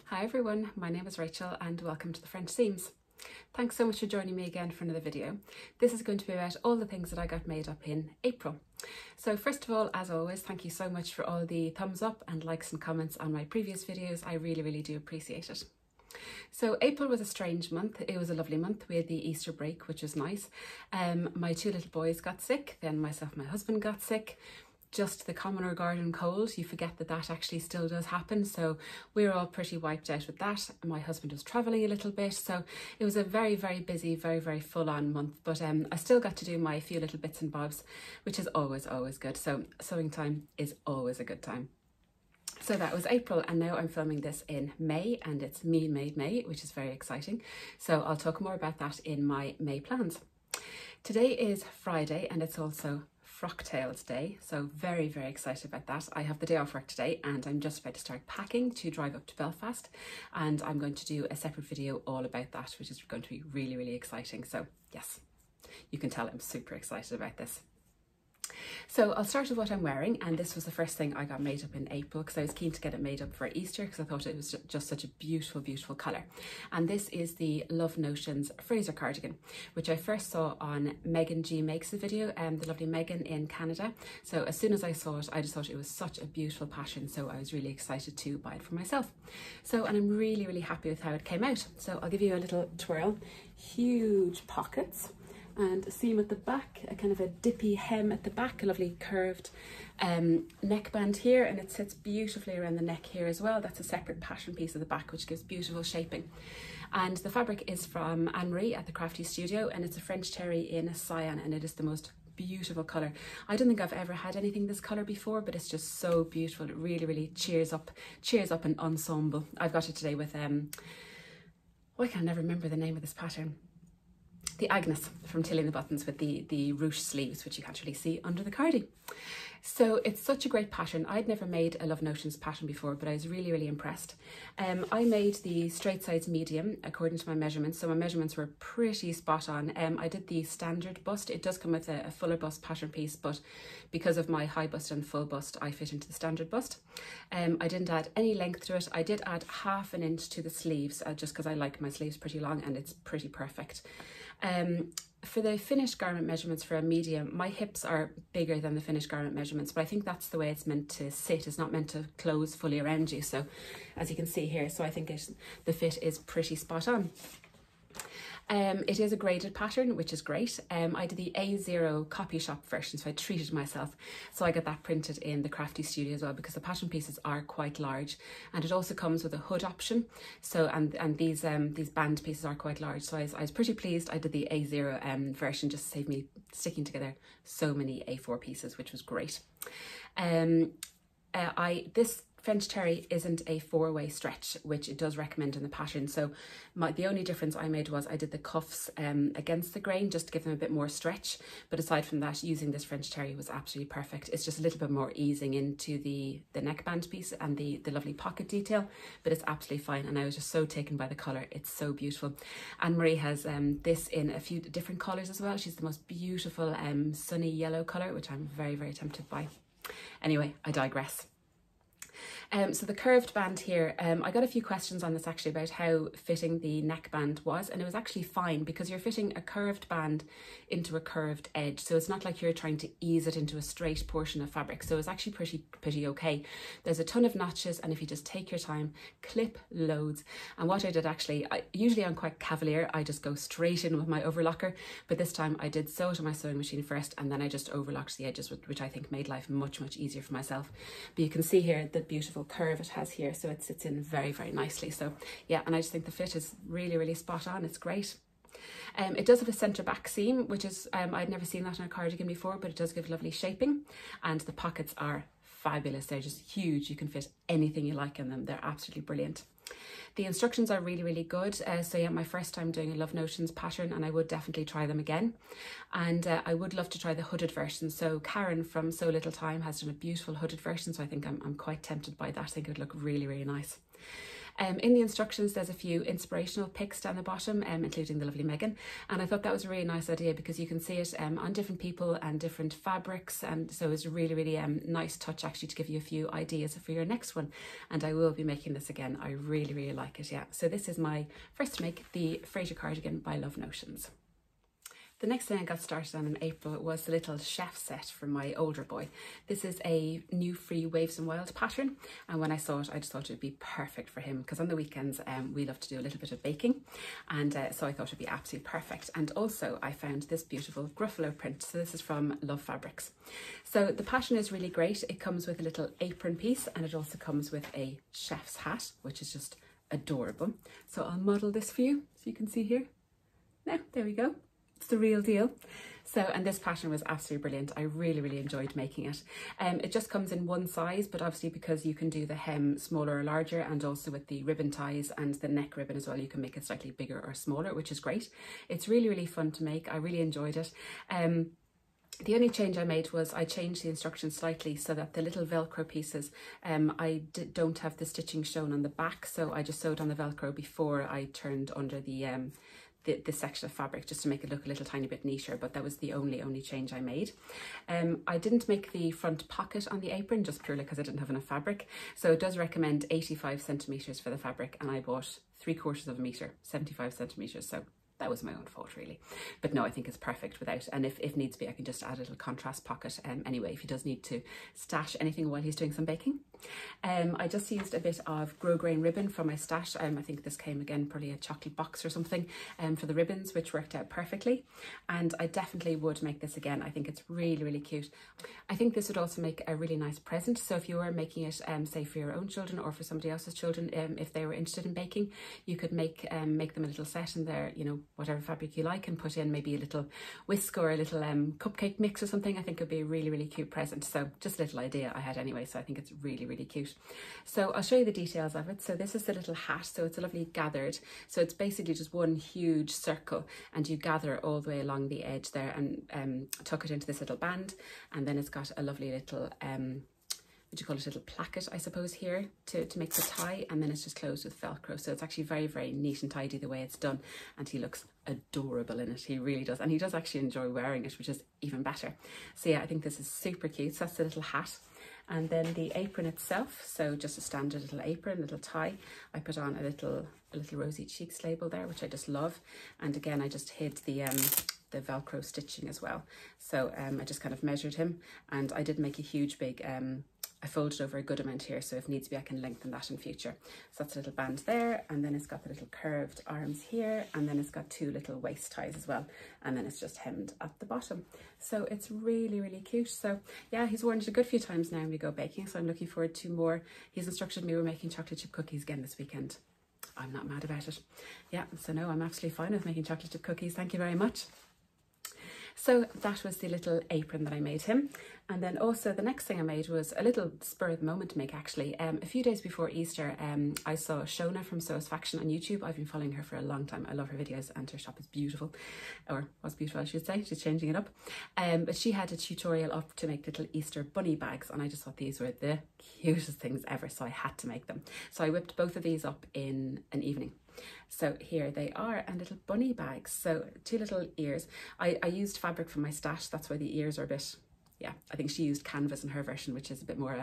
Hi everyone, my name is Rachel and welcome to the French Seams. Thanks so much for joining me again for another video. This is going to be about all the things that I got made up in April. So first of all, as always, thank you so much for all the thumbs up and likes and comments on my previous videos. I really do appreciate it. So April was a strange month. It was a lovely month. We had the Easter break, which was nice. My two little boys got sick, then myself and my husband got sick. Just the commoner garden cold, you forget that that actually still does happen, so we're all pretty wiped out with that. My husband was travelling a little bit, so it was a very busy, very full-on month, but I still got to do my few little bits and bobs, which is always good. So sewing time is always a good time. So that was April, and now I'm filming this in May, and it's Me Made May, which is very exciting. So I'll talk more about that in my May plans. Today is Friday, and it's also Frocktails Day, so very excited about that. I have the day off work today and I'm just about to start packing to drive up to Belfast, and I'm going to do a separate video all about that, which is going to be really exciting. So yes, you can tell I'm super excited about this. So I'll start with what I'm wearing, and this was the first thing I got made up in April because I was keen to get it made up for Easter because I thought it was just such a beautiful colour. And this is the Love Notions Fraser cardigan, which I first saw on Megan G Makes a video, the lovely Megan in Canada. So as soon as I saw it, I just thought it was such a beautiful pattern, so I was really excited to buy it for myself. So, and I'm really happy with how it came out. So I'll give you a little twirl. Huge pockets and a seam at the back, a kind of a dippy hem at the back, a lovely curved neckband here, and it sits beautifully around the neck here as well. That's a separate pattern piece at the back, which gives beautiful shaping. And the fabric is from Anne-Marie at the Crafty Studio, and it's a French terry in cyan, and it is the most beautiful colour. I don't think I've ever had anything this colour before, but it's just so beautiful. It really cheers up an ensemble. I've got it today with I can never remember the name of this pattern. The Agnes from Tilling the Buttons with the ruche sleeves, which you can't really see under the cardi. So it's such a great pattern. I'd never made a Love Notions pattern before, but I was really impressed. I made the straight sides medium according to my measurements, so my measurements were pretty spot on. I did the standard bust. It does come with a fuller bust pattern piece, but because of my high bust and full bust, I fit into the standard bust. I didn't add any length to it. I did add 1/2 inch to the sleeves, just because I like my sleeves pretty long, and it's pretty perfect. For the finished garment measurements for a medium, my hips are bigger than the finished garment measurements, but I think that's the way it's meant to sit. It's not meant to close fully around you. So as you can see here, so I think the fit is pretty spot on. It is a graded pattern, which is great. I did the A0 copy shop version, so I treated myself. So I got that printed in the Crafty Studio as well, because the pattern pieces are quite large, and it also comes with a hood option. So and these band pieces are quite large. So I was pretty pleased. I did the A0 version just to save me sticking together so many A4 pieces, which was great. This French terry isn't a 4-way stretch, which it does recommend in the pattern. So the only difference I made was I did the cuffs against the grain just to give them a bit more stretch. But aside from that, using this French terry was absolutely perfect. It's just a little bit more easing into the neckband piece and the lovely pocket detail, but it's absolutely fine. And I was just so taken by the colour. It's so beautiful. Anne-Marie has this in a few different colours as well. She's the most beautiful sunny yellow colour, which I'm very tempted by. Anyway, I digress. So the curved band here, I got a few questions on this actually about how fitting the neckband was, and it was actually fine because you're fitting a curved band into a curved edge, so it's not like you're trying to ease it into a straight portion of fabric. So it's actually pretty okay. There's a ton of notches, and if you just take your time, clip loads. And what I did actually, usually I'm quite cavalier, I just go straight in with my overlocker, but this time I did sew it on my sewing machine first, and then I just overlocked the edges, which I think made life much easier for myself. But you can see here the beautiful curve it has here, so it sits in very nicely. So yeah, and I just think the fit is really spot on. It's great. It does have a centre back seam, which is I'd never seen that in a cardigan before, but it does give lovely shaping, and the pockets are fabulous. They're just huge. You can fit anything you like in them. They're absolutely brilliant. The instructions are really good. So yeah, my first time doing a Love Notions pattern, and I would definitely try them again. And I would love to try the hooded version. So Karen from So Little Time has done a beautiful hooded version, so I think I'm quite tempted by that. I think it would look really nice. In the instructions there's a few inspirational pics down the bottom, including the lovely Megan, and I thought that was a really nice idea because you can see it on different people and different fabrics, and so it's a really nice touch actually to give you a few ideas for your next one. And I will be making this again. I really like it. Yeah, so this is my first make, the Fraser cardigan by Love Notions. The next thing I got started on in April was the little chef set from my older boy. This is a new free Waves and Wild pattern, and when I saw it I just thought it would be perfect for him because on the weekends we love to do a little bit of baking, and so I thought it would be absolutely perfect. And also I found this beautiful Gruffalo print, so this is from Love Fabrics. So the pattern is really great. It comes with a little apron piece and it also comes with a chef's hat, which is just adorable. So I'll model this for you so you can see here. Now, there we go. It's the real deal. So, and this pattern was absolutely brilliant. I really enjoyed making it. It just comes in one size, but obviously because you can do the hem smaller or larger, and also with the ribbon ties and the neck ribbon as well, you can make it slightly bigger or smaller, which is great. It's really fun to make. I really enjoyed it. The only change I made was I changed the instructions slightly so that the little Velcro pieces, don't have the stitching shown on the back, so I just sewed on the Velcro before I turned under the section of fabric, just to make it look a little tiny bit neater, but that was the only change I made. I didn't make the front pocket on the apron just purely because I didn't have enough fabric, so it does recommend 85 centimeters for the fabric, and I bought 3/4 of a meter, 75 centimeters, so that was my own fault really. But no, I think it's perfect without, and if needs be I can just add a little contrast pocket anyway if he does need to stash anything while he's doing some baking. I just used a bit of grosgrain ribbon from my stash. I think this came again probably a chocolate box or something for the ribbons, which worked out perfectly, and I definitely would make this again. I think it's really cute. I think this would also make a really nice present, so if you were making it say for your own children or for somebody else's children, if they were interested in baking, you could make them a little set in there, you know, whatever fabric you like, and put in maybe a little whisk or a little cupcake mix or something. I think it would be a really cute present. So just a little idea I had anyway, so I think it's really cute. So I'll show you the details of it. So this is the little hat, so it's a lovely gathered, so it's basically just one huge circle, and you gather all the way along the edge there and tuck it into this little band, and then it's got a lovely little would you call it, a little placket I suppose here to make the tie, and then it's just closed with Velcro. So it's actually very neat and tidy the way it's done, and he looks adorable in it. He really does, and he does actually enjoy wearing it, which is even better. So yeah, I think this is super cute. So that's the little hat. And then the apron itself, so just a standard little apron, little tie. I put on a little Rosy Cheeks label there, which I just love. And again, I just hid the Velcro stitching as well. So I just kind of measured him, and I did make a huge big I folded over a good amount here, so if needs be I can lengthen that in future. So that's a little band there, and then it's got the little curved arms here, and then it's got two little waist ties as well, and then it's just hemmed at the bottom. So it's really cute. So yeah, he's worn it a good few times now when we go baking, so I'm looking forward to more. He's instructed me we're making chocolate chip cookies again this weekend. I'm not mad about it. Yeah, so no, I'm absolutely fine with making chocolate chip cookies, thank you very much. So that was the little apron that I made him. And then also the next thing I made was a little spur of the moment to make actually. A few days before Easter, I saw Shona from Sewsfaction on YouTube. I've been following her for a long time. I love her videos and her shop is beautiful, or was beautiful I should say. She's changing it up. But she had a tutorial up to make little Easter bunny bags, and I just thought these were the cutest things ever, so I had to make them. So I whipped both of these up in an evening. So here they are, and little bunny bags. So two little ears. I used fabric from my stash, that's why the ears are a bit, yeah, I think she used canvas in her version, which is a bit more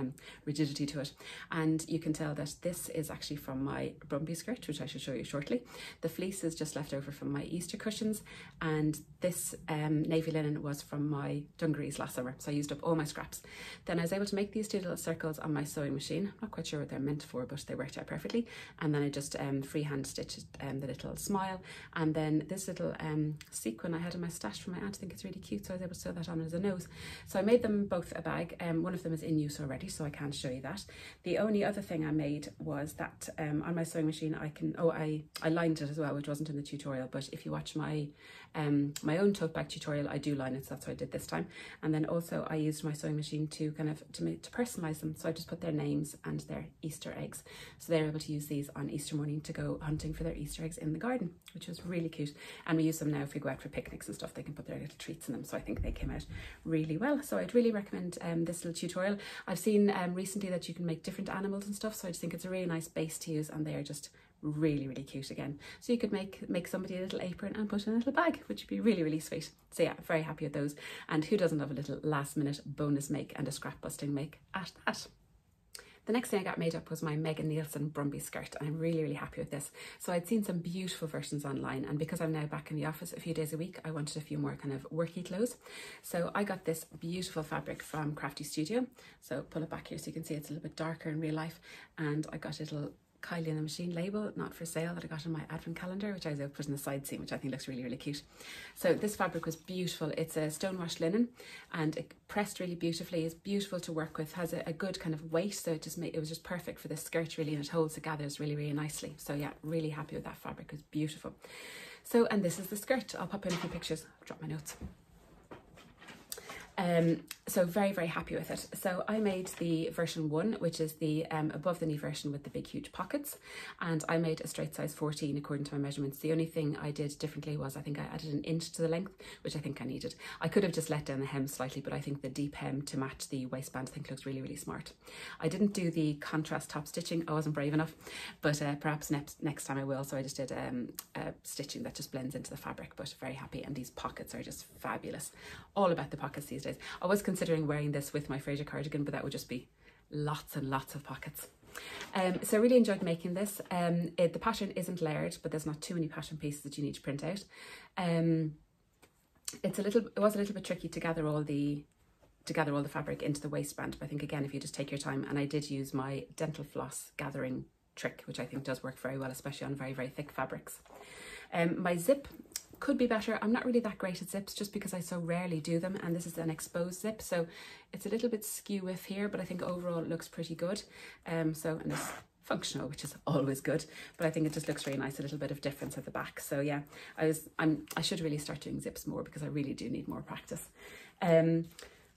rigidity to it. And you can tell that this is actually from my Brumby skirt, which I should show you shortly. The fleece is just left over from my Easter cushions, and this navy linen was from my dungarees last summer, so I used up all my scraps. Then I was able to make these two little circles on my sewing machine. Not quite sure what they're meant for, but they worked out perfectly. And then I just freehand stitched the little smile, and then this little sequin I had in my stash from my aunt. I think it's really cute, so I was able to sew that on as a nose. So I made them both a bag. One of them is in use already, so I can't show you that. The only other thing I made was that on my sewing machine I can, I lined it as well, which wasn't in the tutorial, but if you watch my my own tote bag tutorial, I do line it, so that's what I did this time. And then also I used my sewing machine to kind of to personalize them, so I just put their names and their Easter eggs, so they're able to use these on Easter morning to go hunting for their Easter eggs in the garden, which was really cute. And we use them now if we go out for picnics and stuff, they can put their little treats in them, so I think they came out really well. So So I'd really recommend this little tutorial. I've seen recently that you can make different animals and stuff, so I just think it's a really nice base to use, and they are just really, really cute again. So you could make somebody a little apron and put in a little bag, which would be really, really sweet. So yeah, very happy with those. And who doesn't love a little last minute bonus make and a scrap busting make at that? The next thing I got made up was my Nielsen Brumby skirt, and I'm really, really happy with this. So I'd seen some beautiful versions online, and because I'm now back in the office a few days a week, I wanted a few more kind of worky clothes. So I got this beautiful fabric from Crafty Studio. So pull it back here so you can see it's a little bit darker in real life, and I got a little Kylie in the Machine label, not for sale, that I got in my advent calendar, which I was able to put in the side seam, which I think looks really, really cute. So this fabric was beautiful. It's a stonewashed linen, and it pressed really beautifully. It's beautiful to work with, has a good kind of weight, so it was just perfect for this skirt really, and it holds it gathers really, really nicely. So yeah, really happy with that fabric. It was beautiful. So, and this is the skirt. I'll pop in a few pictures. I'll drop my notes. So very, very happy with it. So I made the version 1, which is the above the knee version with the big huge pockets, and I made a straight size 14 according to my measurements. The only thing I did differently was I think I added an inch to the length, which I think I needed. I could have just let down the hem slightly, but I think the deep hem to match the waistband I think looks really, really smart. I didn't do the contrast top stitching. I wasn't brave enough, but perhaps next time I will. So I just did stitching that just blends into the fabric, but very happy. And these pockets are just fabulous. All about the pockets these days. I was considering wearing this with my Fraser cardigan, but that would just be lots and lots of pockets. So I really enjoyed making this. The pattern isn't layered, but there's not too many pattern pieces that you need to print out. It was a little bit tricky to gather all the fabric into the waistband, but I think again, if you just take your time, and I did use my dental floss gathering trick, which I think does work very well, especially on very, very thick fabrics. My zip could be better. I'm not really that great at zips just because I so rarely do them, and this is an exposed zip, so it's a little bit skew with here, but I think overall it looks pretty good. And it's functional, which is always good, but I think it just looks really nice, a little bit of difference at the back. So yeah, I should really start doing zips more because I really do need more practice.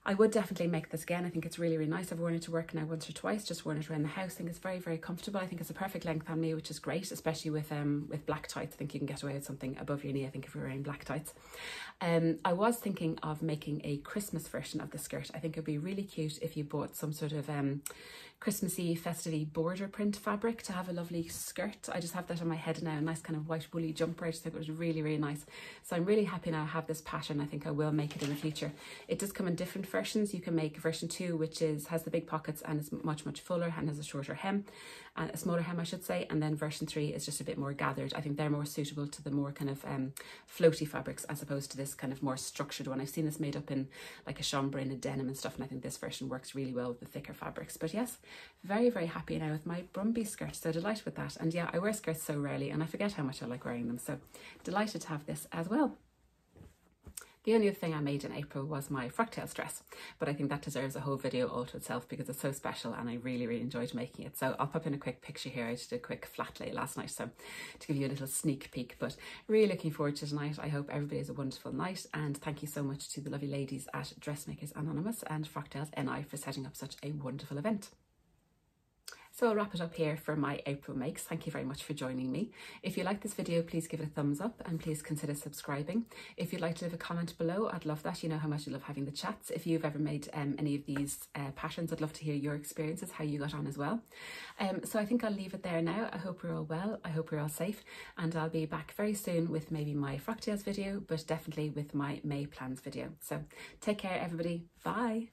I would definitely make this again. I think it's really, really nice. I've worn it to work now once or twice, just worn it around the house. I think it's very, very comfortable. I think it's a perfect length on me, which is great, especially with black tights. I think you can get away with something above your knee, I think, if you're wearing black tights. I was thinking of making a Christmas version of the skirt. I think it'd be really cute if you bought some sort of Christmassy, festivey border print fabric to have a lovely skirt. I just have that on my head now, a nice kind of white woolly jumper. I just think it was really, really nice. So I'm really happy now I have this pattern. I think I will make it in the future. It does come in different versions. You can make version 2, which has the big pockets and is much, much fuller and has a shorter hem, and a smaller hem, I should say. And then version 3 is just a bit more gathered. I think they're more suitable to the more kind of floaty fabrics as opposed to this kind of more structured one. I've seen this made up in like a chambray and a denim and stuff, and I think this version works really well with the thicker fabrics. But yes, very, very happy now with my Brumby skirt. So delighted with that. And yeah, I wear skirts so rarely and I forget how much I like wearing them. So delighted to have this as well. The only other thing I made in April was my frocktails dress, but I think that deserves a whole video all to itself because it's so special and I really, really enjoyed making it. So I'll pop in a quick picture here. I just did a quick flat lay last night, so to give you a little sneak peek, but really looking forward to tonight. I hope everybody has a wonderful night, and thank you so much to the lovely ladies at Dressmakers Anonymous and Frocktails NI for setting up such a wonderful event. So I'll wrap it up here for my April makes. Thank you very much for joining me. If you like this video, please give it a thumbs up and please consider subscribing. If you'd like to leave a comment below, I'd love that. You know how much I love having the chats. If you've ever made any of these patterns, I'd love to hear your experiences, how you got on as well. So I think I'll leave it there now. I hope we're all well. I hope we're all safe, and I'll be back very soon with maybe my Frocktails video, but definitely with my May plans video. So take care, everybody. Bye.